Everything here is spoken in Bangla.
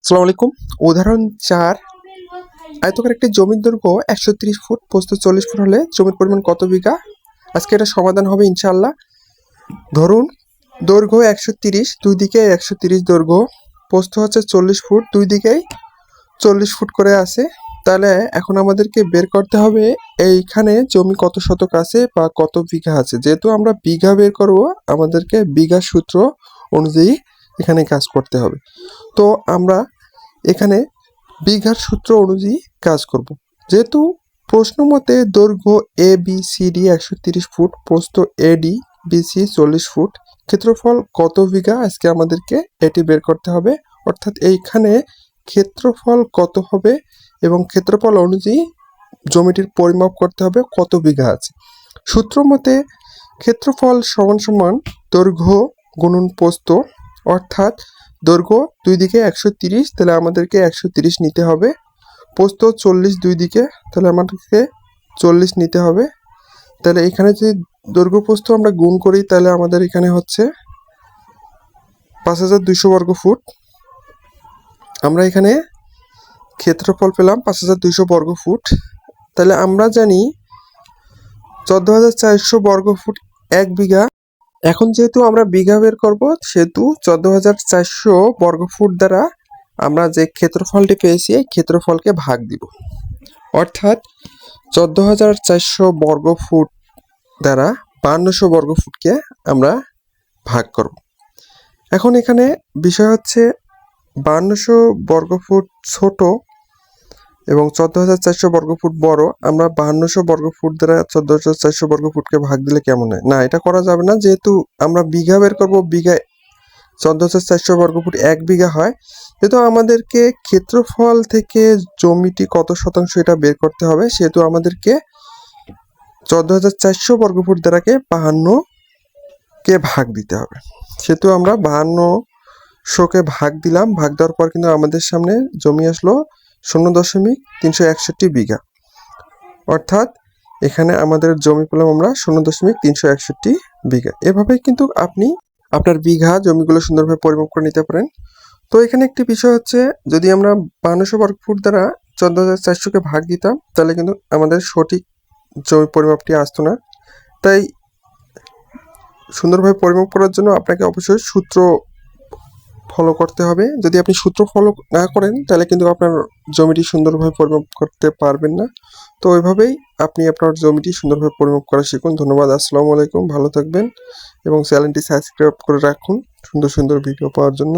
আসসালামু আলাইকুম। উদাহরণ 4, আয়তকার একটি জমির দৈর্ঘ্য 130 ফুট, প্রস্থ 40 ফুট হলে জমির পরিমাণ কত বিঘা? আজকে এটা সমাধান হবে ইনশাআল্লাহ। ধরুন দৈর্ঘ্য 130, দুই দিকে 130 দৈর্ঘ্য, প্রস্থ হচ্ছে 40 ফুট, দুই দিকেই 40 ফুট করে আছে। তাহলে এখন আমাদেরকে বের করতে হবে এইখানে জমি কত শতক আছে বা কত বিঘা আছে। যেহেতু আমরা বিঘা বের করব, আমাদেরকে বিঘা সূত্র অনুযায়ী এখানে কাজ করতে হবে। তো আমরা এখানে বিঘার সূত্র অনুযায়ী কাজ করব। যেহেতু প্রশ্ন মতে দৈর্ঘ্য A B C D 130 foot, প্রস্থ এডি বিসি 40 ফুট, ক্ষেত্রফল কত বিঘা, আজকে আমাদেরকে এটি বের করতে হবে। অর্থাৎ এইখানে ক্ষেত্রফল কত হবে এবং ক্ষেত্রফল অনুযায়ী জমিটির পরিমাপ করতে হবে কত বিঘা আছে। সূত্র মতে ক্ষেত্রফল সমান সমান দৈর্ঘ্য গুণন প্রস্থ, অর্থাৎ দৈর্ঘ্য দুই দিকে 130, তাহলে আমাদেরকে 130 নিতে হবে। প্রস্থ 40 দুই দিকে, তাহলে আমাদেরকে 40 নিতে হবে। তাহলে এখানে যদি দৈর্ঘ্য প্রস্থ আমরা গুণ করি, তাহলে আমাদের এখানে হচ্ছে 5200 বর্গ ফুট। আমরা এখানে ক্ষেত্রফল পেলাম 5200 বর্গ ফুট। তাহলে আমরা জানি 14400 বর্গ ফুট 1 বিঘা। এখন যেহেতু আমরা বিঘা বের করব, সেহেতু 14400 বর্গ ফুট দ্বারা আমরা যে ক্ষেত্রফলটি পেয়েছি এই ক্ষেত্রফলকে ভাগ দিব। অর্থাৎ 14400 বর্গ ফুট দ্বারা 5200 বর্গ ফুটকে আমরা ভাগ করব। এখন এখানে বিষয় হচ্ছে 5200 বর্গ ফুট ছোট এবং 14400 বর্গ ফুট বড়। আমরা 5200 বর্গ ফুট দ্বারা 14400 বর্গ ফুটকে ভাগ দিলে কেমন হয়? না, এটা করা যাবে না। যেহেতু আমরা বিঘা বের করব, বিঘায় 14400 বর্গ ফুট 1 বিঘা হয়। যেহেতু আমাদেরকে ক্ষেত্রফল থেকে জমিটি কত শতাংশ এটা বের করতে হবে, সেহেতু আমাদেরকে 14400 বর্গ ফুট দ্বারাকে 52কে ভাগ দিতে হবে। সেহেতু আমরা 5200কে ভাগ দিলাম। ভাগ দেওয়ার পর কিন্তু আমাদের সামনে জমি আসলো 0.361 বিঘা। অর্থাৎ এখানে আমাদের জমি পেলাম আমরা 0.361 বিঘা। এভাবেই কিন্তু আপনি আপনার বিঘা জমিগুলো সুন্দরভাবে পরিমাপ করে নিতে পারেন। তো এখানে একটি বিষয় হচ্ছে, যদি আমরা 5200 বর্গ ফুট দ্বারা 14400কে ভাগ দিতাম, তাহলে কিন্তু আমাদের সঠিক জমি পরিমাপটি আসতো না। তাই সুন্দরভাবে পরিমাপ করার জন্য আপনাকে অবশ্যই সূত্র ফলো করতে হবে। যদি আপনি সূত্র ফলো না করেন, তাহলে কিন্তু আপনার জমিটি সুন্দরভাবে পরিমাপ করতে পারবেন না। তো ওইভাবেই আপনি আপনার জমিটি সুন্দরভাবে পরিমাপ করা শিখুন। ধন্যবাদ। আসসালামু আলাইকুম। ভালো থাকবেন এবং চ্যানেলটি সাবস্ক্রাইব করে রাখুন সুন্দর সুন্দর ভিডিও পাওয়ার জন্য।